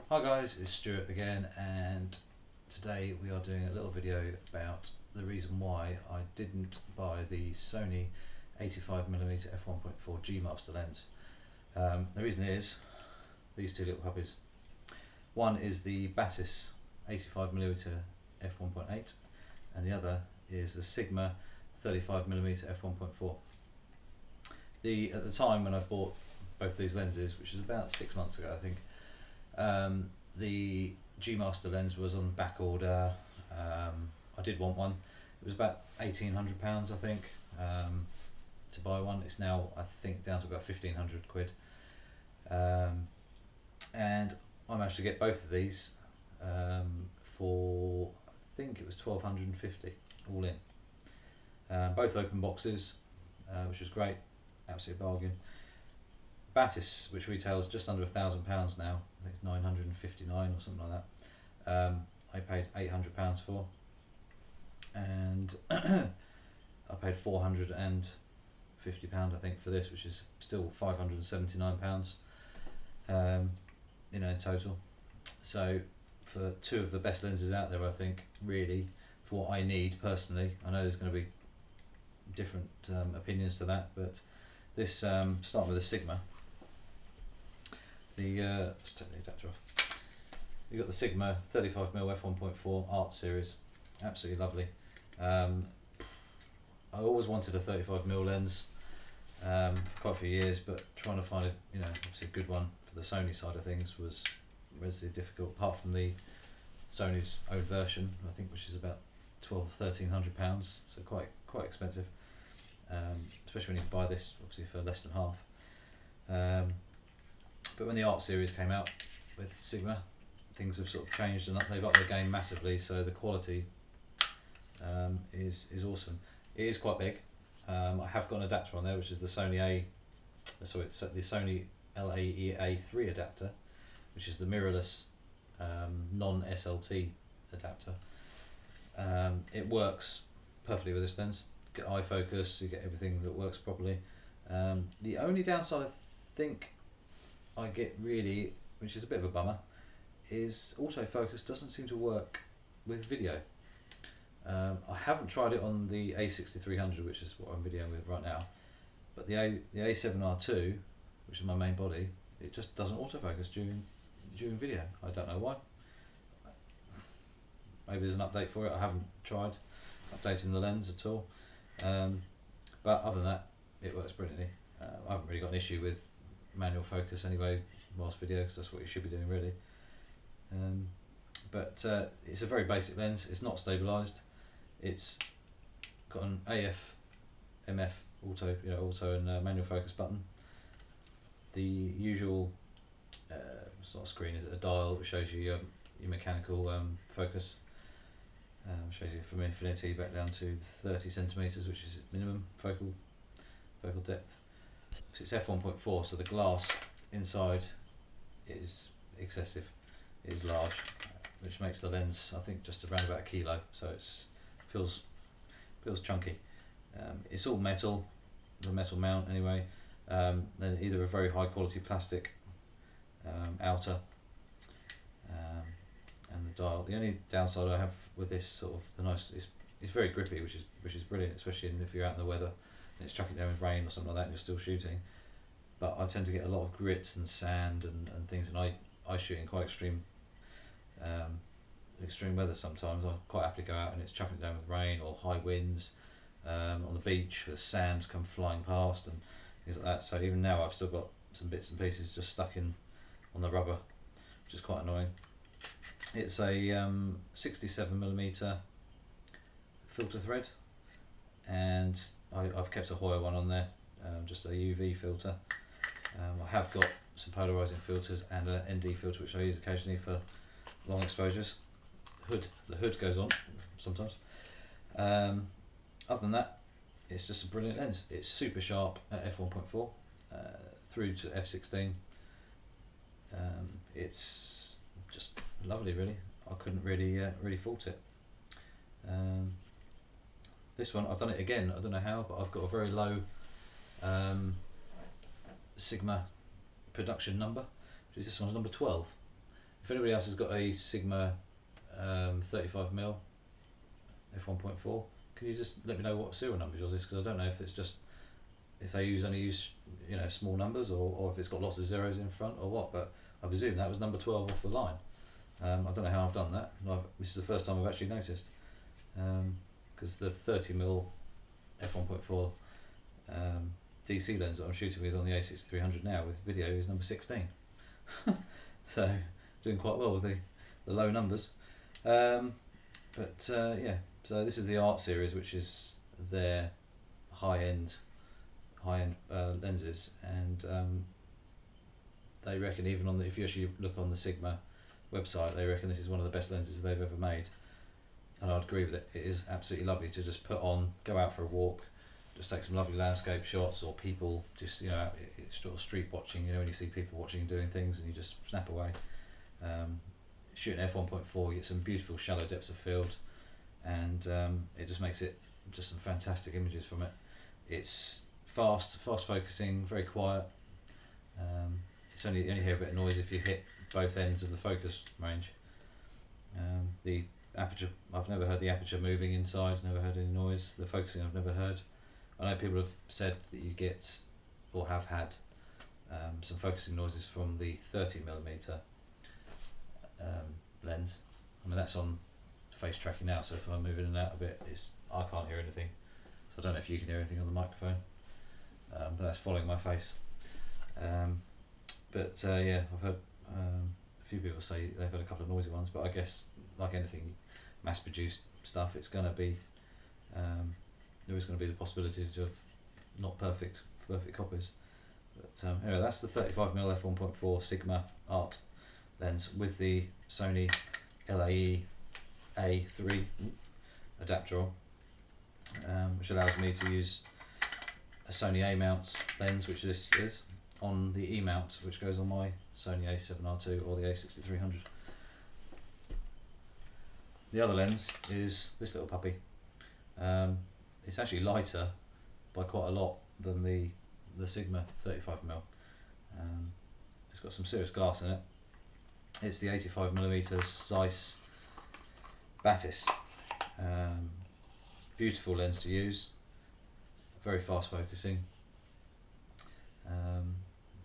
Hi guys, it's Stuart again, and today we are doing a little video about the reason why I didn't buy the Sony 85mm f1.4 G Master lens. The reason is these two little puppies. One is the Batis 85mm f1.8 and the other is the Sigma 35mm f1.4. At the time when I bought both these lenses, which was about 6 months ago I think, the G Master lens was on back order. I did want one. It was about £1,800 I think, to buy one. It's now I think down to about 1,500 quid, and I managed to get both of these for I think it was 1,250 all in. Both open boxes, which was great, absolute bargain. Batis, which retails just under £1,000 now, I think it's 959 or something like that. I paid £800 for, and I paid £450 I think for this, which is still £579, in total. So for two of the best lenses out there, I think, really, for what I need personally. I know there's going to be different opinions to that, but this, starting with the Sigma. Let's take the adapter off. You've got the Sigma 35mm f1.4 Art Series, absolutely lovely. I always wanted a 35mm lens for quite a few years, but trying to find obviously a good one for the Sony side of things was relatively difficult. Apart from the Sony's own version, I think, which is about £1,200–1,300, so quite expensive. Especially when you can buy this obviously for less than half. But when the Art Series came out with Sigma, things have sort of changed and they've upped their game massively. So the quality is awesome. It is quite big. I have got an adapter on there, which is the Sony the Sony LAEA3 adapter, which is the mirrorless non-SLT adapter. It works perfectly with this lens. You get eye focus, you get everything that works properly. The only downside I think I get really, which is a bit of a bummer, is autofocus doesn't seem to work with video. I haven't tried it on the A6300, which is what I'm videoing with right now, but the A7R2, which is my main body, it just doesn't autofocus during video. I don't know why. Maybe there's an update for it. I haven't tried updating the lens at all, but other than that, it works brilliantly. I haven't really got an issue with manual focus anyway whilst video, because that's what you should be doing really. But it's a very basic lens. It's not stabilised. It's got an AF, MF, auto and manual focus button. The usual, it's not a screen, is it? A dial that shows you your mechanical focus. Shows you from infinity back down to 30 centimeters, which is minimum focal depth. It's f1.4, so the glass inside is excessive, it is large, which makes the lens, I think, just around about a kilo, so it feels chunky. It's all metal, the metal mount anyway, then either a very high quality plastic outer, and the dial. The only downside I have with this it's very grippy, which is brilliant, especially if you're out in the weather and it's chucking down with rain or something like that and you're still shooting. But I tend to get a lot of grit and sand and things, and I shoot in quite extreme weather sometimes. I quite happily go out and it's chucking down with rain or high winds, on the beach with sand come flying past and things like that. So even now I've still got some bits and pieces just stuck on the rubber, which is quite annoying. It's a 67mm filter thread, and I've kept a Hoya one on there, just a UV filter. I have got some polarizing filters and an ND filter, which I use occasionally for long exposures. The hood goes on sometimes. Other than that, it's just a brilliant lens. It's super sharp at f1.4 through to f16. It's just lovely, really. I couldn't really fault it. This one, I've done it again. I don't know how, but I've got a very low Sigma production number, which is this one's number 12. if anybody else has got a Sigma 35mm f1.4, can you just let me know what serial number yours is, because I don't know if it's just if they only use small numbers, or if it's got lots of zeros in front or what, but I presume that was number 12 off the line. I don't know how I've done that. This is the first time I've actually noticed, because the 30mm f1.4 DC lens that I'm shooting with on the A6300 now with video is number 16. So doing quite well with the low numbers. Yeah, so this is the Art series, which is their high-end lenses, and they reckon, even on if you actually look on the Sigma website, they reckon this is one of the best lenses they've ever made. And I'd agree with it. It is absolutely lovely to just put on, go out for a walk, just take some lovely landscape shots, or people just it's sort of street watching, when you see people watching and doing things and you just snap away. Shooting f1.4, you get some beautiful shallow depths of field, and it just makes it just some fantastic images from it. It's fast focusing, very quiet. It's only you hear a bit of noise if you hit both ends of the focus range. The aperture, I've never heard the aperture moving inside, never heard any noise. The focusing I've never heard. I know people have said that you get, or have had, some focusing noises from the 30mm lens. I mean, that's on face tracking now, so if I move in and out a bit, I can't hear anything. So I don't know if you can hear anything on the microphone, but that's following my face. Yeah, I've heard a few people say they've had a couple of noisy ones, but I guess, like anything mass-produced stuff, it's going to be there is going to be the possibility of not perfect copies. But anyway, that's the 35mm f1.4 Sigma Art lens with the Sony LAE A3 adapter on, which allows me to use a Sony A mount lens, which this is, on the E mount, which goes on my Sony A7R2 or the A6300. The other lens is this little puppy. It's actually lighter by quite a lot than the Sigma 35mm. It's got some serious glass in it. It's the 85mm Zeiss Batis. Beautiful lens to use, very fast focusing,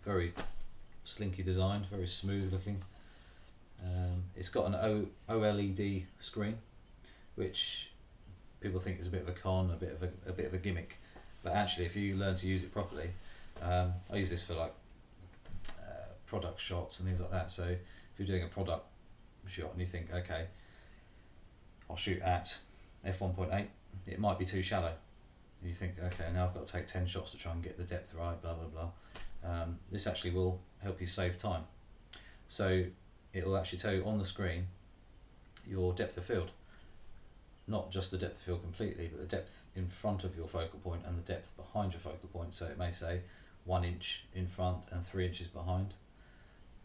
very slinky designed, very smooth looking. It's got an OLED screen, which people think is a bit of a con, a bit of a gimmick, but actually, if you learn to use it properly, I use this for like product shots and things like that. So if you're doing a product shot and you think, okay, I'll shoot at f1.8, it might be too shallow. You think, okay, now I've got to take 10 shots to try and get the depth right, blah blah blah. This actually will help you save time. So it will actually tell you on the screen your depth of field, not just the depth of field completely, but the depth in front of your focal point and the depth behind your focal point. So it may say 1 inch in front and 3 inches behind,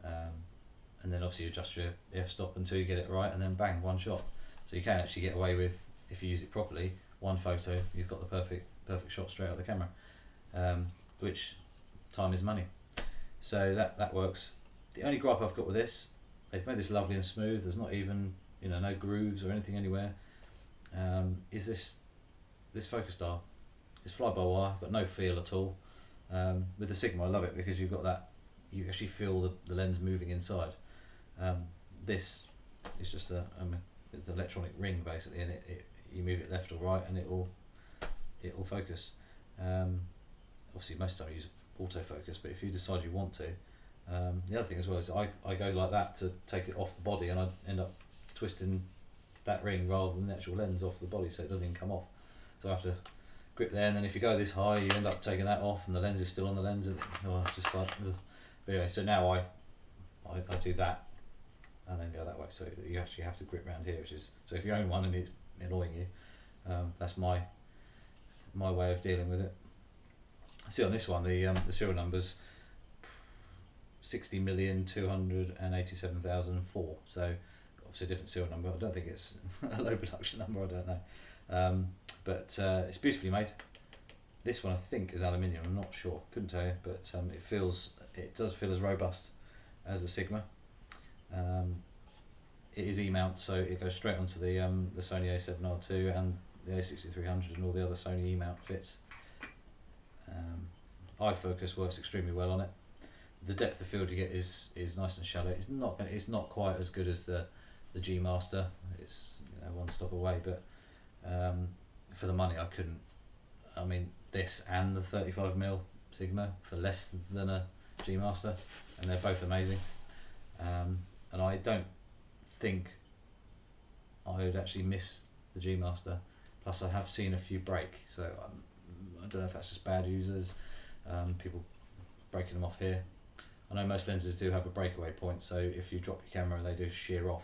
and then obviously you adjust your f-stop until you get it right, and then bang, one shot. So you can actually get away with, if you use it properly, one photo, you've got the perfect shot straight out of the camera, which time is money. So that works. The only gripe I've got with this, they've made this lovely and smooth. There's not even no grooves or anything anywhere. Is this focus dial? It's fly by wire, got no feel at all. With the Sigma, I love it because you've got that. You actually feel the lens moving inside. This is just it's an electronic ring basically, and you move it left or right and it will focus. Obviously most of the time you use autofocus, but if you decide you want to, the other thing as well is I go like that to take it off the body, and I end up twisting that ring rather than the actual lens off the body, so it doesn't even come off. So I have to grip there, and then if you go this high, you end up taking that off, and the lens is still on the lens. And, it's just like, ugh. But anyway, so now I do that, and then go that way. So you actually have to grip around here, which is, so if you own one and it's annoying you, that's my way of dealing with it. See on this one, the serial numbers 60,287,004. So obviously a different serial number. I don't think it's a low production number. I don't know, but it's beautifully made. This one I think is aluminium. I'm not sure. Couldn't tell you, but it does feel as robust as the Sigma. it is E-mount, so it goes straight onto the Sony A7R2 and the A6300 and all the other Sony E-mount fits. iFocus works extremely well on it. The depth of field you get is nice and shallow. It's not quite as good as the G Master. It's one stop away, but for the money I couldn't. I mean, this and the 35mm Sigma for less than a G Master, and they're both amazing. And I don't think I would actually miss the G Master. Plus, I have seen a few break, so I don't know if that's just bad users, people breaking them off here. I know most lenses do have a breakaway point, so if you drop your camera, they do shear off,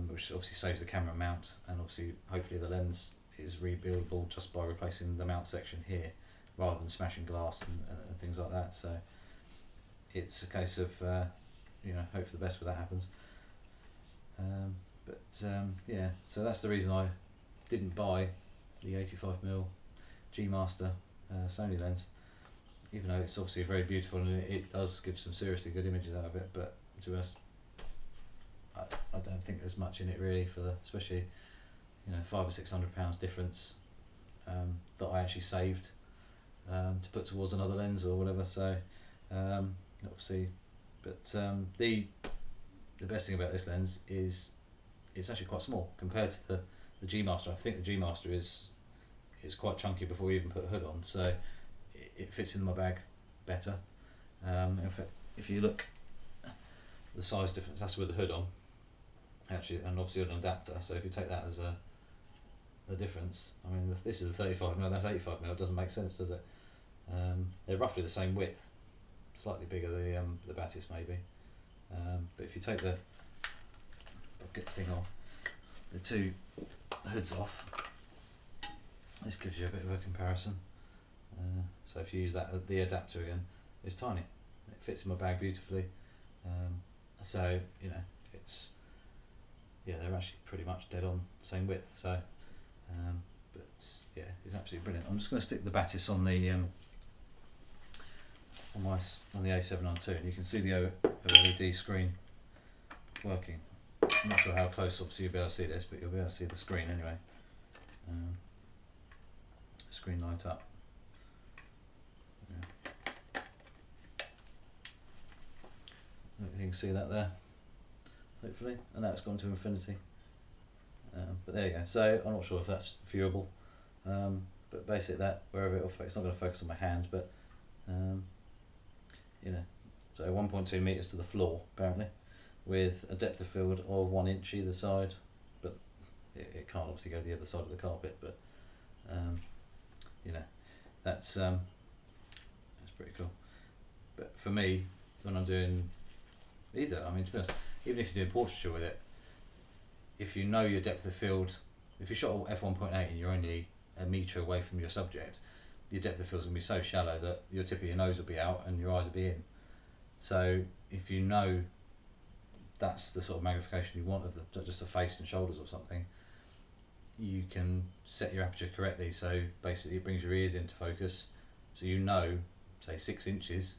which obviously saves the camera mount, and obviously, hopefully, the lens is rebuildable just by replacing the mount section here, rather than smashing glass and things like that. So it's a case of hope for the best when that happens. Yeah, so that's the reason I didn't buy the 85mm G Master Sony lens, even though it's obviously very beautiful and it does give some seriously good images out of it. But to be honest, I don't think there's much in it really for especially £500 or £600 difference that I actually saved to put towards another lens or whatever. So obviously, but the best thing about this lens is it's actually quite small compared to the G Master. I think the G Master is quite chunky before you even put a hood on, so it fits in my bag better. In fact, if you look, the size difference, that's with the hood on actually, and obviously an adapter, so if you take that as the difference, I mean this is a 35mm, that's 85mm, it doesn't make sense, does it? They're roughly the same width, slightly bigger the Batis maybe, but if you take I'll get the thing off, the two hoods off, this gives you a bit of a comparison. So if you use the adapter again, it's tiny, it fits in my bag beautifully, so it's they're actually pretty much dead on same width. So but yeah, it's absolutely brilliant. I'm just going to stick the Batis on the on the A7R2, and you can see the OLED screen working. I'm not sure how close obviously you'll be able to see this, but you'll be able to see the screen anyway. Screen light up. Yeah. You can see that there, hopefully, and now it's gone to infinity. But there you go. So I'm not sure if that's viewable, but basically that wherever it'll focus, it's not going to focus on my hand, but so 1.2 meters to the floor apparently, with a depth of field of 1 inch either side, but it can't obviously go to the other side of the carpet, but that's pretty cool. But for me, when I'm doing either, I mean, to be honest, even if you're doing portraiture with it, if you know your depth of field, if you shot f1.8 and you're only a metre away from your subject, your depth of field is going to be so shallow that your tip of your nose will be out and your eyes will be in. So if you know that's the sort of magnification you want of just the face and shoulders or something, you can set your aperture correctly, so basically it brings your ears into focus, so say 6 inches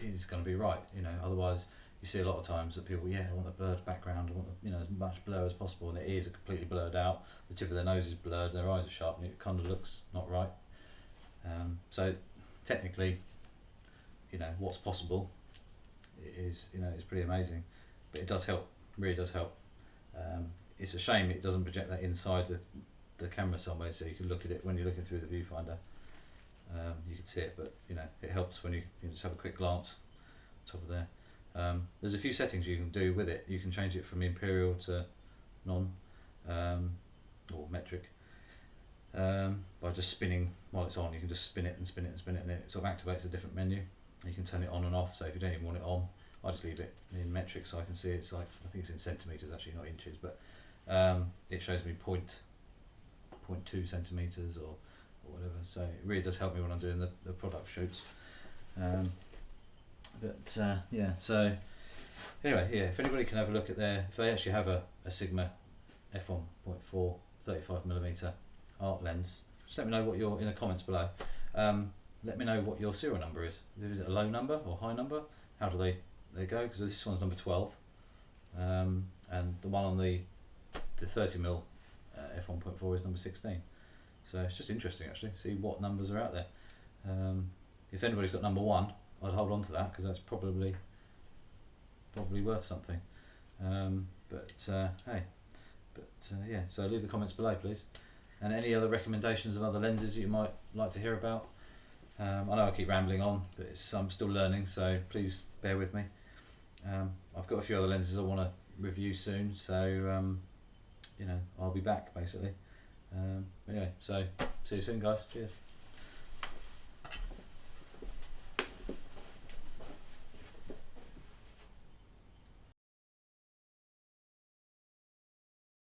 is going to be right. Otherwise you see a lot of times that people I want a blurred background, I want as much blur as possible, and their ears are completely blurred out, the tip of their nose is blurred, their eyes are sharp, and it kind of looks not right. So technically, what's possible is pretty amazing, but it does help, really does help. It's a shame it doesn't project that inside the camera somewhere, so you can look at it when you're looking through the viewfinder. You can see it, but it helps when you just have a quick glance top of there. There's a few settings you can do with it. You can change it from imperial to non or metric by just spinning while it's on. You can just spin it and spin it and spin it, and it sort of activates a different menu. You can turn it on and off, so if you don't even want it on, I just leave it in metric so I can see it's like, I think it's in centimetres actually, not inches, but it shows me 0.2 centimetres or whatever, so it really does help me when I'm doing the product shoots. Yeah, so anyway, if anybody can have a look at if they actually have a Sigma f1.4 35mm art lens, just let me know what in the comments below. Let me know what your serial number is. Is it a low number or high number? How do they go? Because this one's number 12, and the one on the 30mm f1.4 is number 16. So it's just interesting actually, see what numbers are out there. If anybody's got number 1, I'd hold on to that because that's probably worth something. Hey, yeah, so leave the comments below please, and any other recommendations of other lenses you might like to hear about. I know I keep rambling on, but I'm still learning, so please bear with me. I've got a few other lenses I want to review soon, so you know, I'll be back basically. Anyway, so see you soon guys, cheers.